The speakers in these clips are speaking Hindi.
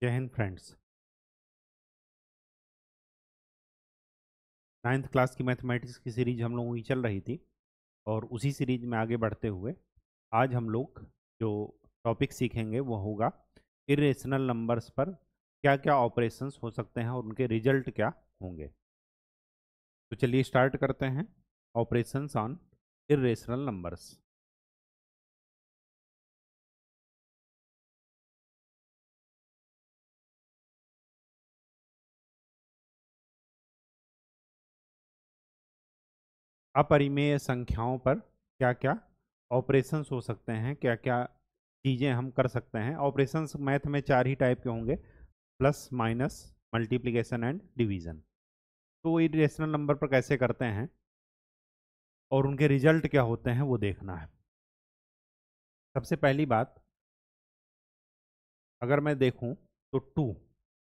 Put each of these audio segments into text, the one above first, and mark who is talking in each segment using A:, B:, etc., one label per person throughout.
A: जय हिंद फ्रेंड्स। 9th क्लास की मैथमेटिक्स की सीरीज हम लोगों की चल रही थी और उसी सीरीज में आगे बढ़ते हुए आज हम लोग जो टॉपिक सीखेंगे वो होगा इरेशनल नंबर्स पर क्या क्या ऑपरेशंस हो सकते हैं और उनके रिजल्ट क्या होंगे। तो चलिए स्टार्ट करते हैं ऑपरेशंस ऑन इरेशनल नंबर्स। अपरिमेय संख्याओं पर क्या क्या ऑपरेशंस हो सकते हैं, क्या क्या चीज़ें हम कर सकते हैं। ऑपरेशंस मैथ में 4 ही टाइप के होंगे, plus minus multiplication and division. तो वो इरेशनल नंबर पर कैसे करते हैं और उनके रिजल्ट क्या होते हैं वो देखना है। सबसे पहली बात, अगर मैं देखूं तो टू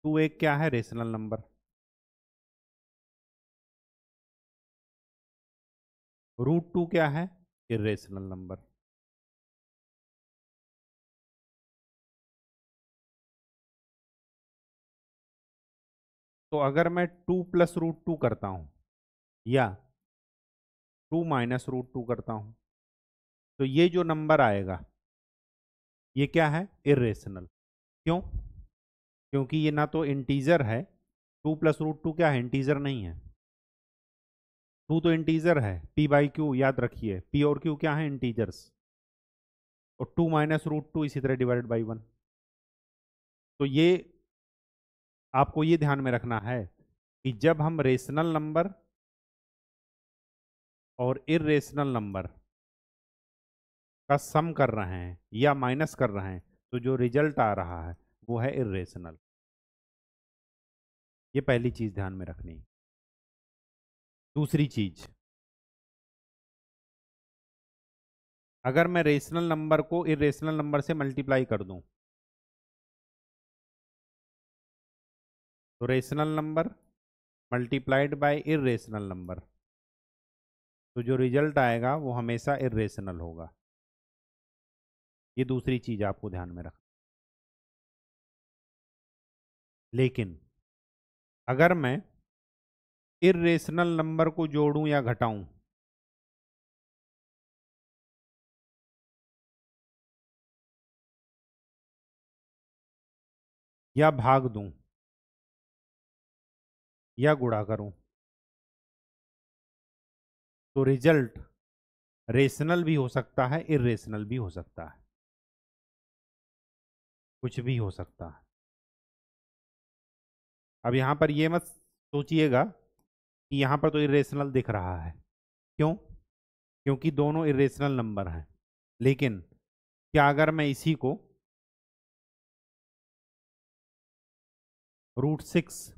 A: टू एक क्या है, रेशनल नंबर। रूट टू क्या है, इरेशनल नंबर। तो अगर मैं टू प्लस रूट टू करता हूं या टू माइनस रूट टू करता हूं तो ये जो नंबर आएगा ये क्या है, इरेशनल। क्यों? क्योंकि ये ना तो इंटीजर है, टू प्लस रूट टू क्या है, इंटीजर नहीं है। टू तो इंटीजर है, पी बाई क्यू याद रखिए, पी और क्यू क्या है, इंटीजर्स। और टू माइनस रूट टू इसी तरह डिवाइडेड बाई वन। तो ये आपको ये ध्यान में रखना है कि जब हम रेशनल नंबर और इरेशनल नंबर का सम कर रहे हैं या माइनस कर रहे हैं तो जो रिजल्ट आ रहा है वो है इरेशनल। ये पहली चीज ध्यान में रखनी है। दूसरी चीज, अगर मैं रेशनल नंबर को इरेशनल नंबर से मल्टीप्लाई कर दूं तो rational number multiplied by irrational number, तो जो रिजल्ट आएगा वो हमेशा इरेशनल होगा। ये दूसरी चीज आपको ध्यान में रखना। लेकिन अगर मैं इरेशनल नंबर को जोड़ूं या घटाऊं या भाग दूं या गुणा करूं तो रिजल्ट रेशनल भी हो सकता है, इरेशनल भी हो सकता है, कुछ भी हो सकता है। अब यहां पर ये मत सोचिएगा कि यहां पर तो इरेशनल दिख रहा है। क्यों? क्योंकि दोनों इरेशनल नंबर हैं। लेकिन क्या अगर मैं इसी को √6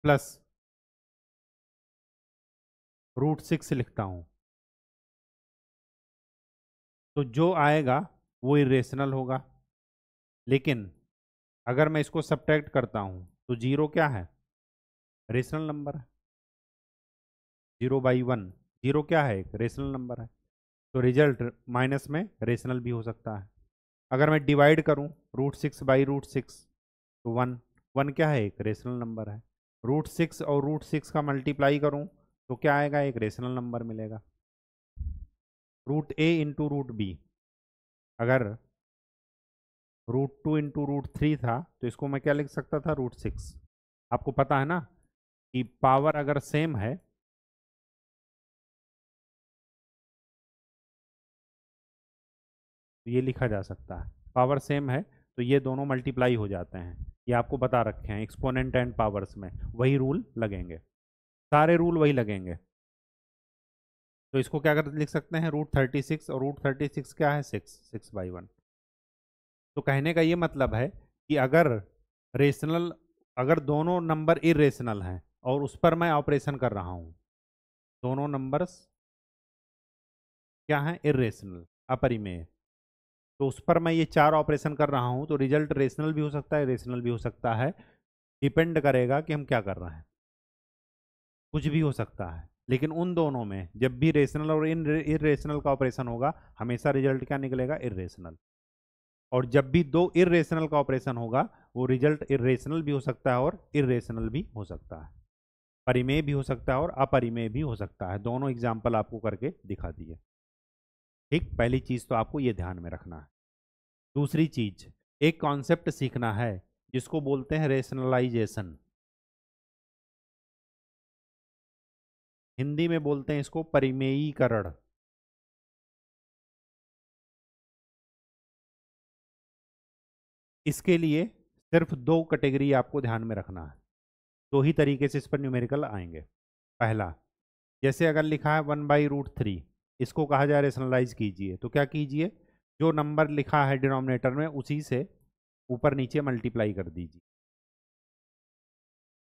A: प्लस √6 लिखता हूं तो जो आएगा वो इरेशनल होगा। लेकिन अगर मैं इसको सब्ट्रैक्ट करता हूं तो जीरो क्या है, रेशनल नंबर है। 0/1 जीरो क्या है, एक रेशनल नंबर है। तो रिजल्ट माइनस में रेशनल भी हो सकता है। अगर मैं डिवाइड करूं √6/√6 तो वन, वन क्या है, एक रेशनल नंबर है। √6 और √6 का मल्टीप्लाई करूं तो क्या आएगा, एक रेशनल नंबर मिलेगा। √a × √b, अगर √2 × √3 था तो इसको मैं क्या लिख सकता था, √6। आपको पता है ना कि पावर अगर सेम है तो ये लिखा जा सकता है, पावर सेम है तो ये दोनों मल्टीप्लाई हो जाते हैं। ये आपको बता रखे हैं, एक्सपोनेंट एंड पावर्स में वही रूल लगेंगे, सारे रूल वही लगेंगे। तो इसको क्या कर लिख सकते हैं, √36, और √36 क्या है, 6/1। तो कहने का ये मतलब है कि रेशनल अगर दोनों नंबर इरेशनल हैं और उस पर मैं ऑपरेशन कर रहा हूँ, दोनों नंबर्स क्या हैं, इरेशनल, अपरिमेय, तो उस पर मैं ये 4 ऑपरेशन कर रहा हूँ तो रिजल्ट रेशनल भी हो सकता है, इरेशनल भी हो सकता है। डिपेंड करेगा कि हम क्या कर रहे हैं, कुछ भी हो सकता है। लेकिन उन दोनों में जब भी रेशनल और इरेशनल का ऑपरेशन होगा हमेशा रिजल्ट क्या निकलेगा, इरेशनल। और जब भी दो इरेशनल का ऑपरेशन होगा वो रिजल्ट इरेशनल भी हो सकता है और इरेशनल भी हो सकता है, परिमेय भी हो सकता है और अपरिमेय भी हो सकता है। दोनों एग्जाम्पल आपको करके दिखा दिए। ठीक, पहली चीज तो आपको ये ध्यान में रखना है। दूसरी चीज, एक कॉन्सेप्ट सीखना है जिसको बोलते हैं रेशनलाइजेशन। हिंदी में बोलते हैं इसको परिमेयीकरण। इसके लिए सिर्फ दो कैटेगरी आपको ध्यान में रखना है, दो ही तरीके से इस पर न्यूमेरिकल आएंगे। पहला, जैसे अगर लिखा है 1/√3, इसको कहा जाए रेशनलाइज कीजिए, तो क्या कीजिए, जो नंबर लिखा है डिनोमिनेटर में उसी से ऊपर नीचे मल्टीप्लाई कर दीजिए।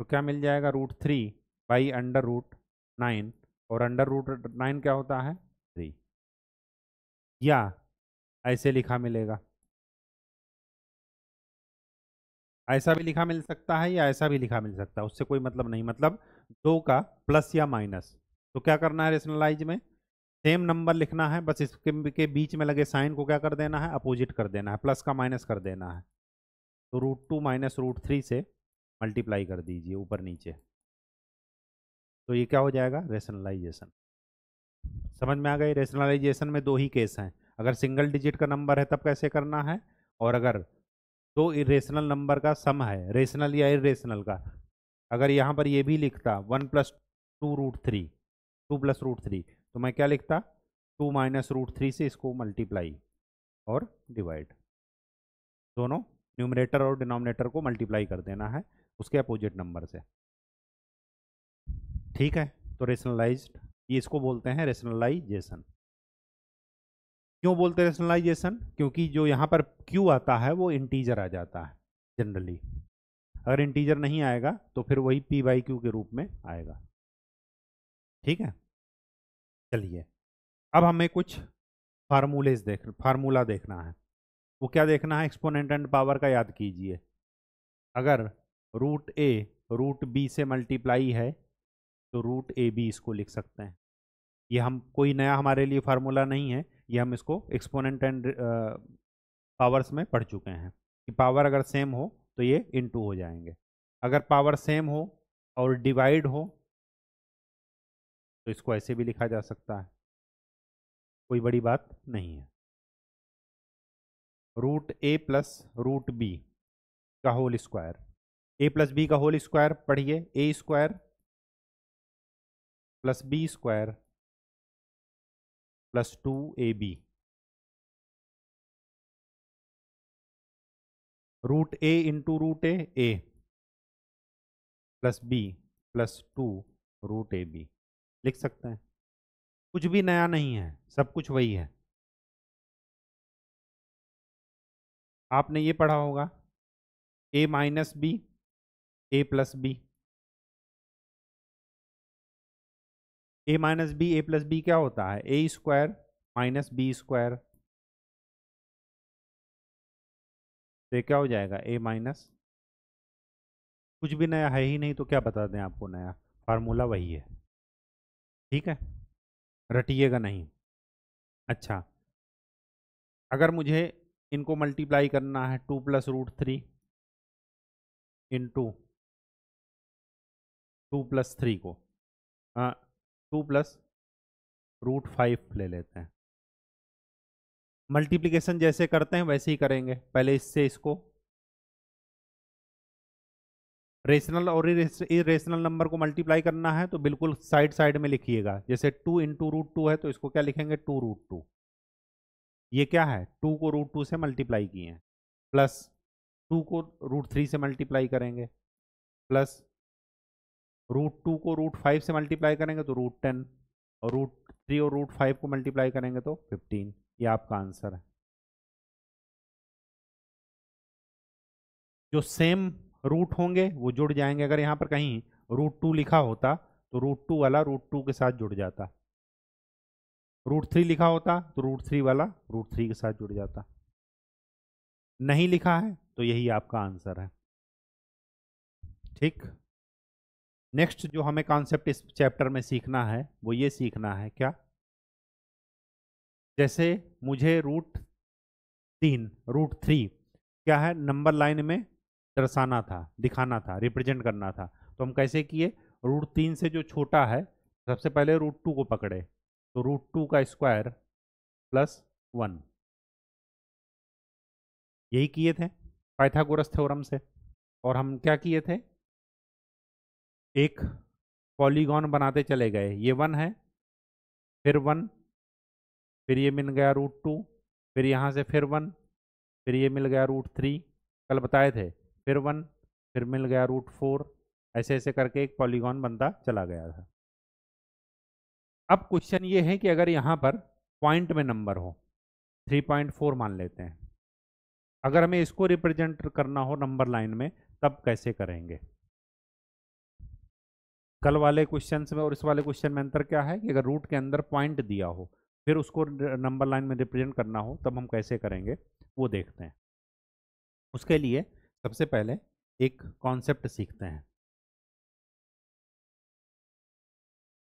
A: तो क्या मिल जाएगा, √3/√9, और √9 क्या होता है, 3। या ऐसे लिखा मिलेगा, ऐसा भी लिखा मिल सकता है या ऐसा भी लिखा मिल सकता है, उससे कोई मतलब नहीं, मतलब दो का प्लस या माइनस। तो क्या करना है रेशनलाइज में, सेम नंबर लिखना है, बस इसके के बीच में लगे साइन को क्या कर देना है, अपोजिट कर देना है, प्लस का माइनस कर देना है। तो √2 - √3 से मल्टीप्लाई कर दीजिए ऊपर नीचे, तो ये क्या हो जाएगा, रेशनलाइजेशन। समझ में आ गई। रेशनलाइजेशन में दो ही केस हैं, अगर सिंगल डिजिट का नंबर है तब कैसे करना है, और अगर दो इरेशनल नंबर का सम है, रेशनल या इरेशनल का। अगर यहाँ पर ये भी लिखता 1 + 2√3, 2 + √3, तो मैं क्या लिखता, 2 - √3 से इसको मल्टीप्लाई और डिवाइड, दोनों न्यूमरेटर और डिनोमिनेटर को मल्टीप्लाई कर देना है उसके अपोजिट नंबर से। ठीक है, तो रेशनलाइज्ड, ये इसको बोलते हैं रेशनलाइजेशन। क्यों बोलते हैं रेशनलाइजेशन, क्योंकि जो यहाँ पर क्यू आता है वो इंटीजर आ जाता है जनरली, अगर इंटीजर नहीं आएगा तो फिर वही p/q के रूप में आएगा। ठीक है, चलिए अब हमें कुछ फार्मूला देखना है। वो क्या देखना है, एक्सपोनेंट एंड पावर का याद कीजिए। अगर √a √b से मल्टीप्लाई है तो √ab इसको लिख सकते हैं। ये हम कोई नया हमारे लिए फार्मूला नहीं है, ये हम इसको एक्सपोनेंट एंड पावर्स में पढ़ चुके हैं कि पावर अगर सेम हो तो ये इनटू हो जाएंगे, अगर पावर सेम हो और डिवाइड हो तो इसको ऐसे भी लिखा जा सकता है, कोई बड़ी बात नहीं है। √a + √b का होल स्क्वायर, a + b का होल स्क्वायर पढ़िए, a² + b² + 2ab, √a into √a, a + b + 2 √ab लिख सकते हैं। कुछ भी नया नहीं है, सब कुछ वही है। आपने ये पढ़ा होगा a - b a + b, a - b a + b क्या होता है, a² - b², तो ये क्या हो जाएगा, a-, कुछ भी नया है ही नहीं तो क्या बता दें आपको नया, फार्मूला वही है। ठीक है, रटिएगा नहीं। अच्छा, अगर मुझे इनको मल्टीप्लाई करना है 2 + √3 इंटू 2 + 3 को, 2 + √5 ले लेते हैं। मल्टीप्लिकेशन जैसे करते हैं वैसे ही करेंगे, पहले इससे इसको, रेशनल और इरेशनल नंबर को मल्टीप्लाई करना है तो बिल्कुल साइड साइड में लिखिएगा, जैसे 2 × √2 है तो इसको क्या लिखेंगे, 2√2। ये क्या है, 2 को √2 से मल्टीप्लाई किए हैं, प्लस 2 को √3 से मल्टीप्लाई करेंगे, प्लस √2 को √5 से मल्टीप्लाई करेंगे तो √10, और √3 और √5 को मल्टीप्लाई करेंगे तो 15। ये आपका आंसर है। जो सेम रूट होंगे वो जुड़ जाएंगे, अगर यहाँ पर कहीं √2 लिखा होता तो √2 वाला √2 के साथ जुड़ जाता, √3 लिखा होता तो √3 वाला √3 के साथ जुड़ जाता। नहीं लिखा है तो यही आपका आंसर है। ठीक, नेक्स्ट जो हमें कॉन्सेप्ट इस चैप्टर में सीखना है वो ये सीखना है क्या, जैसे मुझे √3 √3 क्या है, नंबर लाइन में दर्शाना था, दिखाना था, रिप्रेजेंट करना था। तो हम कैसे किए, √3 से जो छोटा है सबसे पहले √2 को पकड़े, तो √2 का स्क्वायर प्लस 1, यही किए थे पाइथागोरस थ्योरम से। और हम क्या किए थे, एक पॉलीगॉन बनाते चले गए, ये 1 है, फिर 1, फिर ये मिल गया √2, फिर यहाँ से फिर 1, फिर ये मिल गया √3, कल बताए थे, फिर 1, फिर मिल गया √4, ऐसे ऐसे करके एक पॉलीगॉन बनता चला गया था। अब क्वेश्चन ये है कि अगर यहाँ पर पॉइंट में नंबर हो, 3.4 मान लेते हैं, अगर हमें इसको रिप्रेजेंट करना हो नंबर लाइन में, तब कैसे करेंगे। कल वाले क्वेश्चन में और इस वाले क्वेश्चन में अंतर क्या है कि अगर रूट के अंदर पॉइंट दिया हो फिर उसको नंबर लाइन में रिप्रेजेंट करना हो तब हम कैसे करेंगे वो देखते हैं। उसके लिए सबसे पहले एक कॉन्सेप्ट सीखते हैं।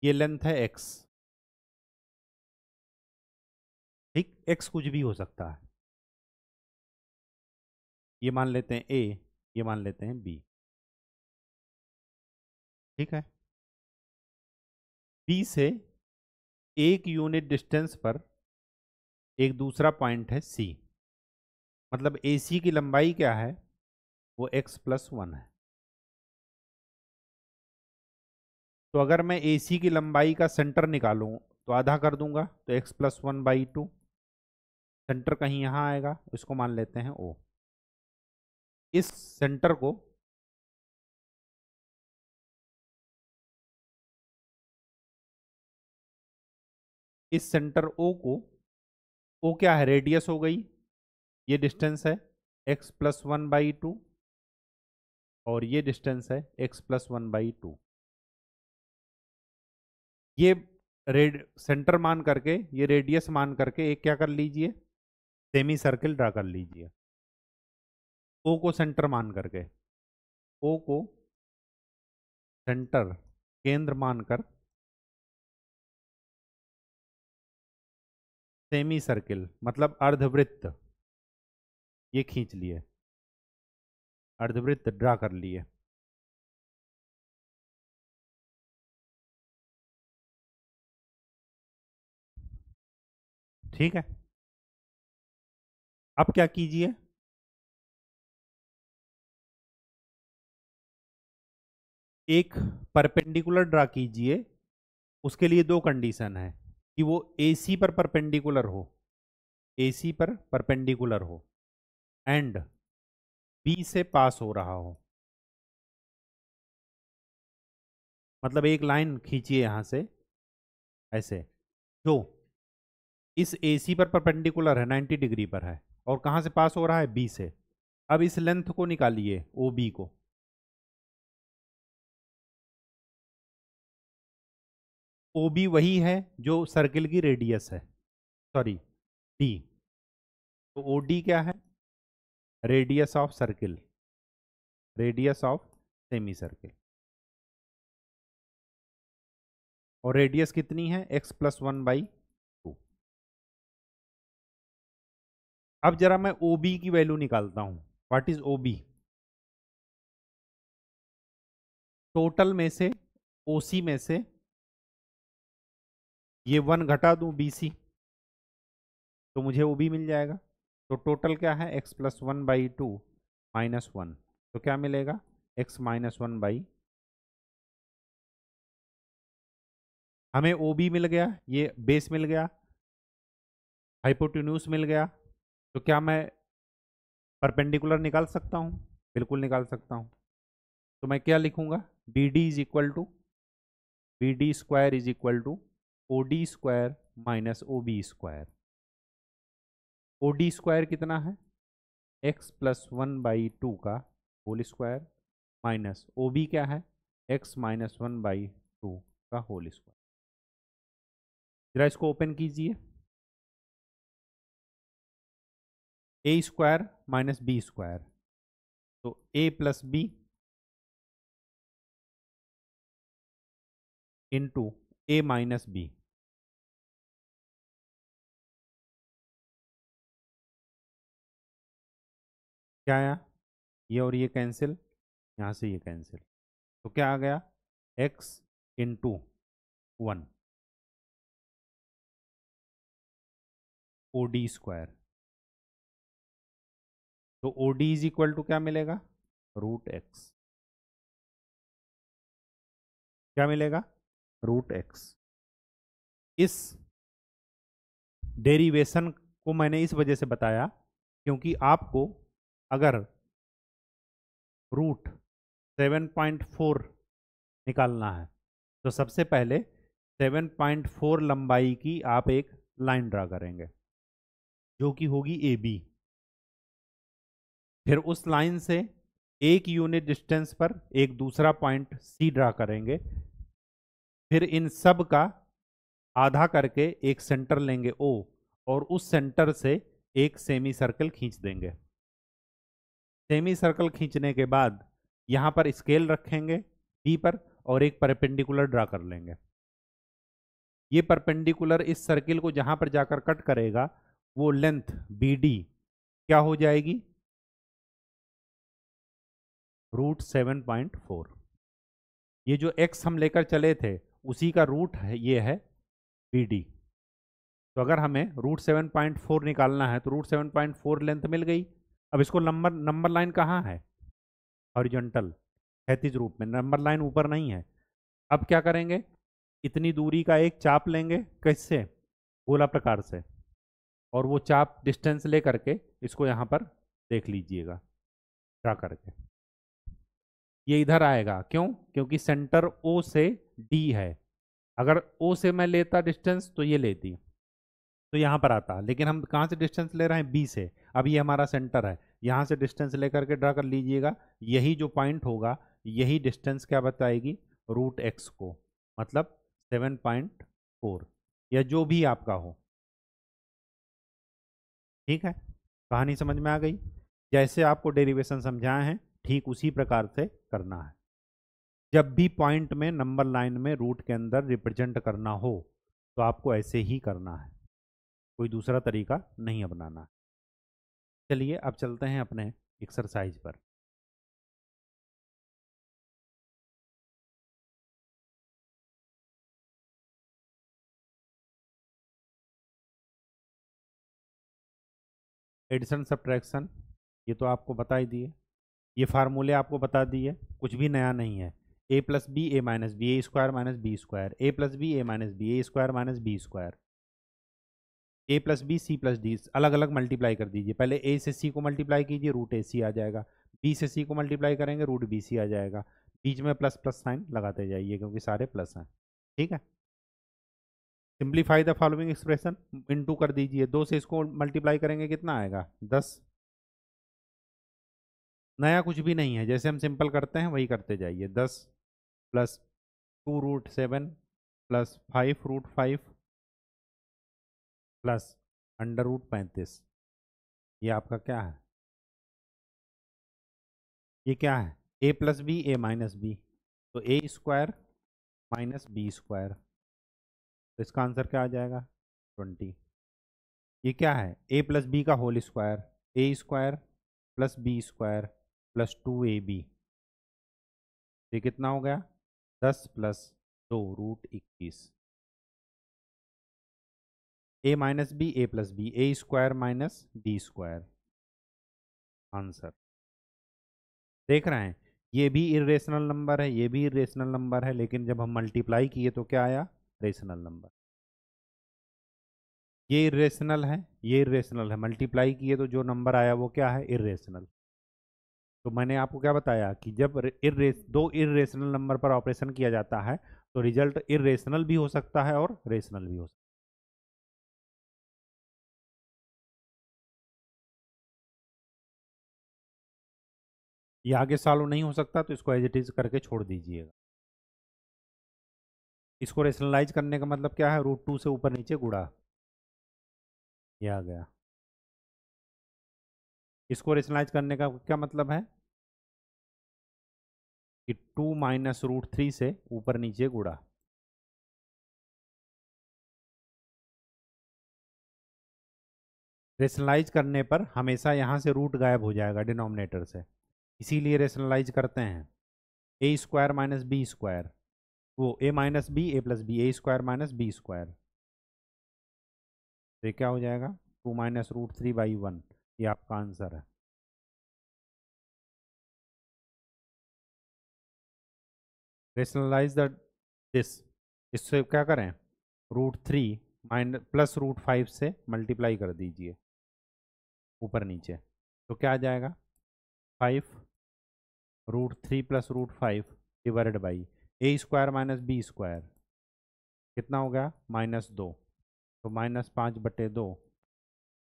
A: ये लेंथ है x, ठीक, x कुछ भी हो सकता है, ये मान लेते हैं a, ये मान लेते हैं b, ठीक है। b से एक यूनिट डिस्टेंस पर एक दूसरा पॉइंट है c, मतलब AC की लंबाई क्या है, वो x+1 है। तो अगर मैं AC की लंबाई का सेंटर निकालूं तो आधा कर दूंगा, तो x+1/2, सेंटर कहीं यहाँ आएगा, इसको मान लेते हैं O। इस सेंटर को इस सेंटर O क्या है, रेडियस हो गई, ये डिस्टेंस है x+1/2 और ये डिस्टेंस है x+1/2। ये सेंटर मान करके, ये रेडियस मान करके एक क्या कर लीजिए, सेमी सर्किल ड्रा कर लीजिए। O को सेंटर मान करके, O को सेंटर केंद्र मानकर सेमी सर्किल मतलब अर्धवृत्त ये खींच लिए, अर्धवृत्त ड्रा कर लिए। ठीक है, अब क्या कीजिए, एक परपेंडिकुलर ड्रा कीजिए। उसके लिए दो कंडीशन है कि वो AC पर परपेंडिकुलर हो, AC पर परपेंडिकुलर हो एंड B से पास हो रहा हो। मतलब एक लाइन खींचिए यहां से ऐसे, जो इस AC पर परपेंडिकुलर है, 90 डिग्री पर है, और कहां से पास हो रहा है, B से। अब इस लेंथ को निकालिए, OB को। OB वही है जो सर्किल की रेडियस है, सॉरी D। तो OD क्या है, radius of circle, radius of semi circle. और रेडियस कितनी है, x+1/2। अब जरा मैं OB की वैल्यू निकालता हूं। व्हाट इज OB, टोटल में से OC में से ये 1 घटा दूं BC, तो मुझे OB मिल जाएगा। तो टोटल क्या है, x+1/2 -1, तो क्या मिलेगा, x-1/, हमें OB मिल गया, ये बेस मिल गया, हाइपोटेन्यूज मिल गया। तो क्या मैं परपेंडिकुलर निकाल सकता हूँ, बिल्कुल निकाल सकता हूँ। तो मैं क्या लिखूंगा, BD square is equal to OD square minus OB square. OD square कितना है, x+1/2 का होल स्क्वायर माइनस OB क्या है, x-1/2 का होल स्क्वायर। जरा इसको ओपन कीजिए, A square minus B square, तो A+B इंटू A-B, क्या आया, ये और ये कैंसिल, यहाँ से ये कैंसिल, तो क्या आ गया, x इंटू 1 OD स्क्वायर। तो OD इज इक्वल टू क्या मिलेगा, √x। क्या मिलेगा, √x। इस डेरिवेशन को मैंने इस वजह से बताया क्योंकि आपको अगर √7.4 निकालना है तो सबसे पहले 7.4 लंबाई की आप एक लाइन ड्रा करेंगे जो कि होगी AB। फिर उस लाइन से एक यूनिट डिस्टेंस पर एक दूसरा पॉइंट C ड्रा करेंगे। फिर इन सब का आधा करके एक सेंटर लेंगे O, और उस सेंटर से एक सेमी सर्कल खींच देंगे। सेमी सर्कल खींचने के बाद यहाँ पर स्केल रखेंगे B पर और एक परपेंडिकुलर ड्रा कर लेंगे। ये परपेंडिकुलर इस सर्किल को जहां पर जाकर कट करेगा वो लेंथ BD क्या हो जाएगी, √7.4। ये जो x हम लेकर चले थे उसी का रूट है, ये है BD। तो अगर हमें √7.4 निकालना है तो √7.4 लेंथ मिल गई। अब इसको नंबर नंबर लाइन कहाँ है, हॉरिजॉन्टल, क्षैतिज रूप में, नंबर लाइन ऊपर नहीं है। अब क्या करेंगे, इतनी दूरी का एक चाप लेंगे, किससे, गोला प्रकार से, और वो चाप डिस्टेंस ले करके इसको यहाँ पर देख लीजिएगा ड्रा करके। ये इधर आएगा, क्यों, क्योंकि सेंटर O से D है। अगर O से मैं लेता डिस्टेंस तो ये लेती, तो यहाँ पर आता, लेकिन हम कहाँ से डिस्टेंस ले रहे हैं, B से। अब ये हमारा सेंटर है, यहाँ से डिस्टेंस लेकर के ड्रा कर लीजिएगा। यही जो पॉइंट होगा यही डिस्टेंस क्या बताएगी, √x को, मतलब 7.4 या जो भी आपका हो। ठीक है, कहानी समझ में आ गई। जैसे आपको डेरिवेशन समझाए हैं ठीक उसी प्रकार से करना है। जब भी पॉइंट में नंबर लाइन में रूट के अंदर रिप्रेजेंट करना हो तो आपको ऐसे ही करना है, कोई दूसरा तरीका नहीं अपनाना। चलिए अब चलते हैं अपने एक्सरसाइज पर। एडिशन सब्ट्रैक्शन ये तो आपको बता ही दिए, ये फार्मूले आपको बता दिए, कुछ भी नया नहीं है। A+B A-B, A square minus B square, A+B A-B, A square minus B square, A+B C+D अलग अलग मल्टीप्लाई कर दीजिए। पहले A से C को मल्टीप्लाई कीजिए, √AC आ जाएगा। B से C को मल्टीप्लाई करेंगे, √BC आ जाएगा। बीच में प्लस प्लस साइन लगाते जाइए क्योंकि सारे प्लस हैं। ठीक है, simplify the following expression, into कर दीजिए। 2 से इसको मल्टीप्लाई करेंगे कितना आएगा, 10। नया कुछ भी नहीं है, जैसे हम सिंपल करते हैं वही करते जाइए। 10 प्लस 2√7 प्लस 5√5 प्लस √35। ये आपका क्या है, ये क्या है, A+B A-B, तो A square minus B square, तो इसका आंसर क्या आ जाएगा, 20। ये क्या है, A+B का whole square, A square plus B square plus 2AB, ये कितना हो गया, 10 plus 2 √21। A-B A+B, A square minus B square, answer. देख रहे हैं, ये भी इरेशनल नंबर है, ये भी इरेशनल नंबर है, लेकिन जब हम मल्टीप्लाई किए तो क्या आया, रेशनल नंबर। ये इरेशनल है, ये इरेशनल है, मल्टीप्लाई किए तो जो नंबर आया वो क्या है, इरेशनल। तो मैंने आपको क्या बताया कि जब दो इरेशनल नंबर पर ऑपरेशन किया जाता है तो रिजल्ट इरेशनल भी हो सकता है और रेशनल भी हो सकता है। ये आगे सॉल्व नहीं हो सकता तो इसको एज इट इज करके छोड़ दीजिएगा। इसको रेशनलाइज करने का मतलब क्या है, √2 से ऊपर नीचे गुणा, ये आ गया। इसको रेशनलाइज करने का क्या मतलब है कि 2 माइनस √3 से ऊपर नीचे गुणा। रेशनलाइज करने पर हमेशा यहाँ से रूट गायब हो जाएगा डिनोमिनेटर से, इसीलिए रेशनलाइज करते हैं। ए स्क्वायर माइनस बी स्क्वायर, वो ए माइनस बी ए प्लस बी, ए स्क्वायर माइनस बी स्क्वायर, तो ये क्या हो जाएगा 2 - √3/1, ये आपका आंसर है। रेशनलाइज द दिस, इससे क्या करें, √3 माइनस प्लस √5 से मल्टीप्लाई कर दीजिए ऊपर नीचे, तो क्या आ जाएगा 5 √3 plus √5 divided by A square minus B square, कितना हो गया -2, तो -5/2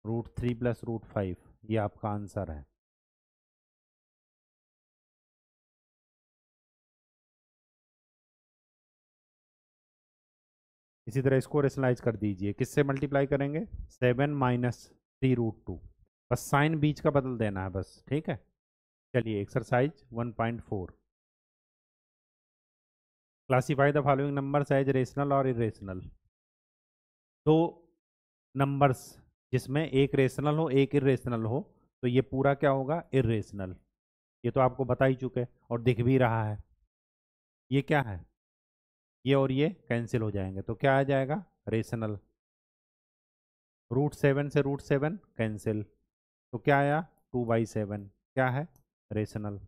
A: √3 प्लस √5, ये आपका आंसर है। इसी तरह इसको रेशनलाइज कर दीजिए, किससे मल्टीप्लाई करेंगे 7 - 3√2, बस साइन बीच का बदल देना है बस, ठीक है। चलिए exercise 1.4, classify the following numbers as rational और इरेशनल। दो नंबर्स जिसमें एक रेशनल हो एक इरेशनल हो, तो ये पूरा क्या होगा इरेशनल, ये तो आपको बता ही चुके और दिख भी रहा है। ये क्या है, ये और ये कैंसिल हो जाएंगे, तो क्या आ जाएगा रेशनल। √7 से √7 कैंसिल, तो क्या आया 2/7, क्या है रेशनल।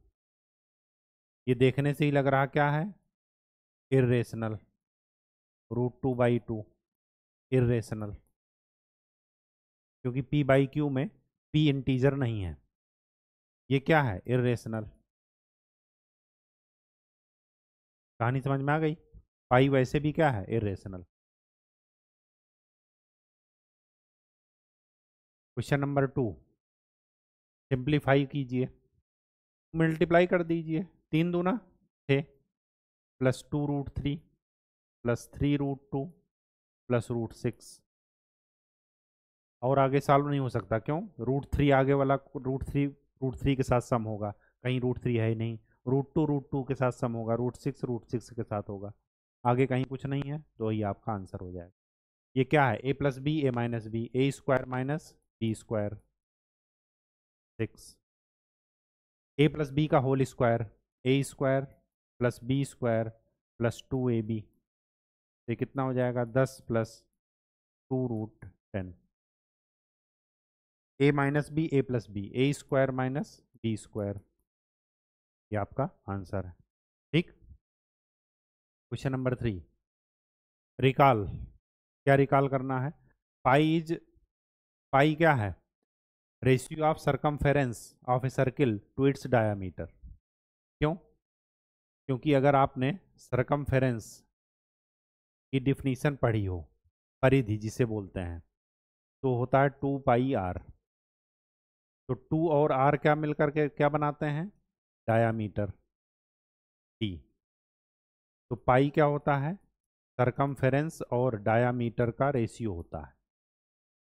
A: ये देखने से ही लग रहा क्या है इरेशनल, √2/2 इरेशनल, क्योंकि p/q में p इंटीजर नहीं है। ये क्या है इरेशनल, कहानी समझ में आ गई। पाई वैसे भी क्या है इरेशनल। क्वेश्चन नंबर 2, सिंप्लीफाई कीजिए, मल्टीप्लाई कर दीजिए, 3 × 2 = 6 प्लस 2√3 प्लस 3√2 प्लस √6, और आगे सॉल्व नहीं हो सकता, क्यों, √3 आगे वाला √3 के साथ सम होगा, कहीं √3 है ही नहीं, √2 के साथ सम होगा, √6 के साथ होगा, आगे कहीं कुछ नहीं है, तो ये आपका आंसर हो जाएगा। ये क्या है a + b a - b, a square minus b square 6, a + b का whole square a square plus b square plus 2ab, ये कितना हो जाएगा 10 + 2√10, a - b a + b, a square minus b square, ये आपका आंसर है, ठीक। क्वेश्चन नंबर 3, रिकॉल, क्या रिकॉल करना है, पाई क्या है, ratio of circumference of a circle to its diameter. क्यों, क्योंकि अगर आपने सरकमफेरेंस की डिफिनीशन पढ़ी हो, परिधि जिसे बोलते हैं, तो होता है 2πr, तो 2 और r क्या मिलकर के क्या बनाते हैं डायामीटर t, तो पाई क्या होता है सरकमफेरेंस और डायामीटर का रेशियो होता है।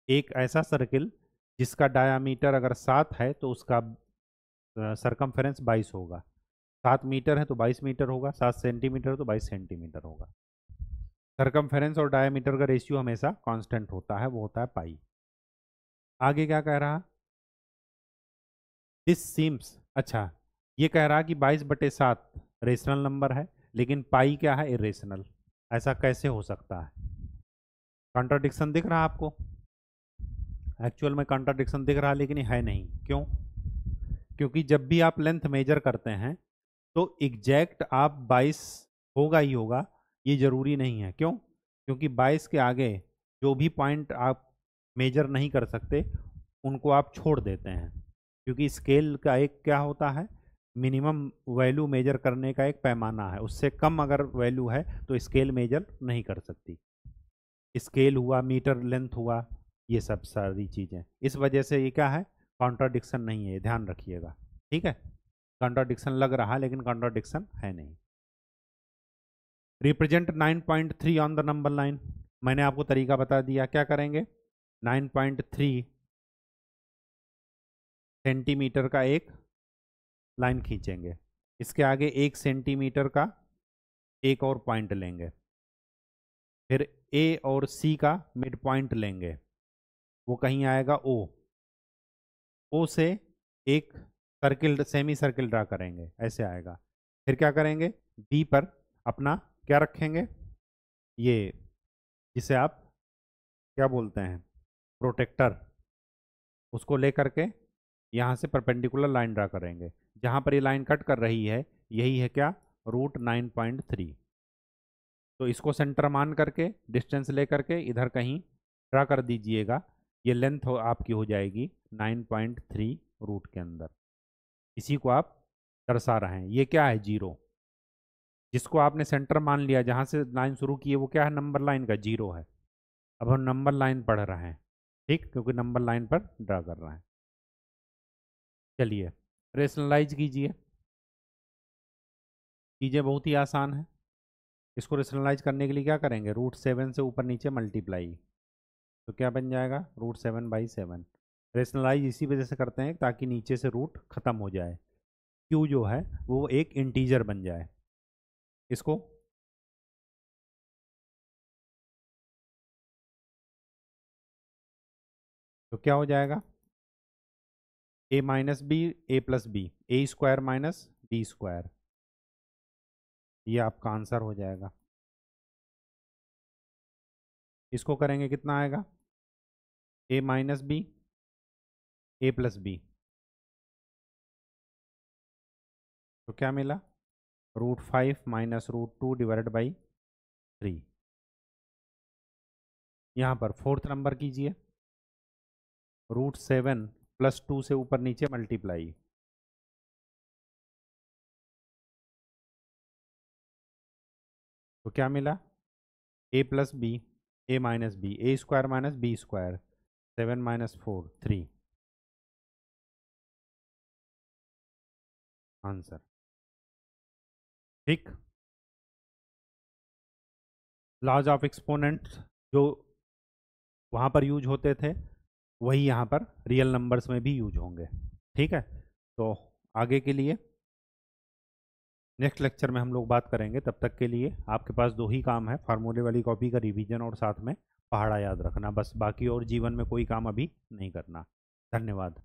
A: एक ऐसा सर्किल जिसका डायामीटर अगर 7 है तो उसका सरकमफेरेंस 22 होगा, 7 मीटर है तो 22 मीटर होगा, 7 सेंटीमीटर तो 22 सेंटीमीटर होगा। सरकमफेरेंस और डायमीटर का रेशियो हमेशा कांस्टेंट होता है, वो होता है पाई। आगे क्या कह रहा, दिस सीम्स, अच्छा ये कह रहा कि 22/7 रेशनल नंबर है, लेकिन पाई क्या है इरेशनल, ऐसा कैसे हो सकता है। कॉन्ट्राडिक्शन दिख रहा आपको, एक्चुअल में कॉन्ट्राडिक्शन दिख रहा लेकिन है नहीं, क्यों, क्योंकि जब भी आप लेंथ मेजर करते हैं तो एग्जैक्ट आप 22 होगा ही होगा, ये जरूरी नहीं है, क्यों, क्योंकि 22 के आगे जो भी पॉइंट आप मेजर नहीं कर सकते उनको आप छोड़ देते हैं, क्योंकि स्केल का एक क्या होता है मिनिमम वैल्यू मेजर करने का एक पैमाना है, उससे कम अगर वैल्यू है तो स्केल मेजर नहीं कर सकती। स्केल हुआ, मीटर लेंथ हुआ, ये सब सारी चीज़ें, इस वजह से ये क्या है कॉन्ट्राडिक्शन नहीं है, ध्यान रखिएगा, ठीक है। कॉन्ट्राडिक्शन लग रहा लेकिन कॉन्ट्राडिक्शन है नहीं। Represent 9.3 on the number line, मैंने आपको तरीका बता दिया, क्या करेंगे 9.3 सेंटीमीटर का एक लाइन खींचेंगे, इसके आगे 1 सेंटीमीटर का एक और पॉइंट लेंगे, फिर ए और सी का मिड पॉइंट लेंगे, वो कहीं आएगा ओ, ओ से एक सर्किल, सेमी सर्किल ड्रा करेंगे, ऐसे आएगा। फिर क्या करेंगे, बी पर अपना क्या रखेंगे, ये जिसे आप क्या बोलते हैं, प्रोटेक्टर, उसको ले करके यहाँ से परपेंडिकुलर लाइन ड्रा करेंगे। जहाँ पर ये लाइन कट कर रही है यही है क्या, √9.3। तो इसको सेंटर मान करके डिस्टेंस ले करके इधर कहीं ड्रा कर दीजिएगा। ये लेंथ आपकी हो जाएगी 9.3 रूट के अंदर। इसी को आप दर्शा रहे हैं। ये क्या है, 0, जिसको आपने सेंटर मान लिया, जहाँ से लाइन शुरू की है वो क्या है, नंबर लाइन का 0 है। अब हम नंबर लाइन पढ़ रहे हैं, ठीक, क्योंकि नंबर लाइन पर ड्रा कर रहे हैं। चलिए रेशनलाइज कीजिए। चीज़ें बहुत ही आसान है। इसको रेशनलाइज करने के लिए क्या करेंगे, √7 से ऊपर नीचे मल्टीप्लाई, तो क्या बन जाएगा, √7/7। रेशनलाइज इसी वजह से करते हैं ताकि नीचे से रूट खत्म हो जाए, क्यू जो है वो एक इंटीजर बन जाए। इसको तो क्या हो जाएगा, a minus B, a plus B, A² minus B², ये आपका आंसर हो जाएगा। इसको करेंगे कितना आएगा, a minus B, a plus B, तो क्या मिला, √5 माइनस √2 डिवाइडेड बाई 3। यहाँ पर फोर्थ नंबर कीजिए, √7 + 2 से ऊपर नीचे मल्टीप्लाई, तो क्या मिला, a plus B, a minus B, A² minus B², 7 - 4 3, answer. ठीक, लॉज ऑफ एक्सपोनेंट जो वहाँ पर यूज होते थे वही यहाँ पर रियल नंबर्स में भी यूज होंगे। ठीक है, तो आगे के लिए नेक्स्ट लेक्चर में हम लोग बात करेंगे। तब तक के लिए आपके पास 2 ही काम है, फार्मूले वाली कॉपी का रिवीजन और साथ में पहाड़ा याद रखना, बस। बाकी और जीवन में कोई काम अभी नहीं करना। धन्यवाद।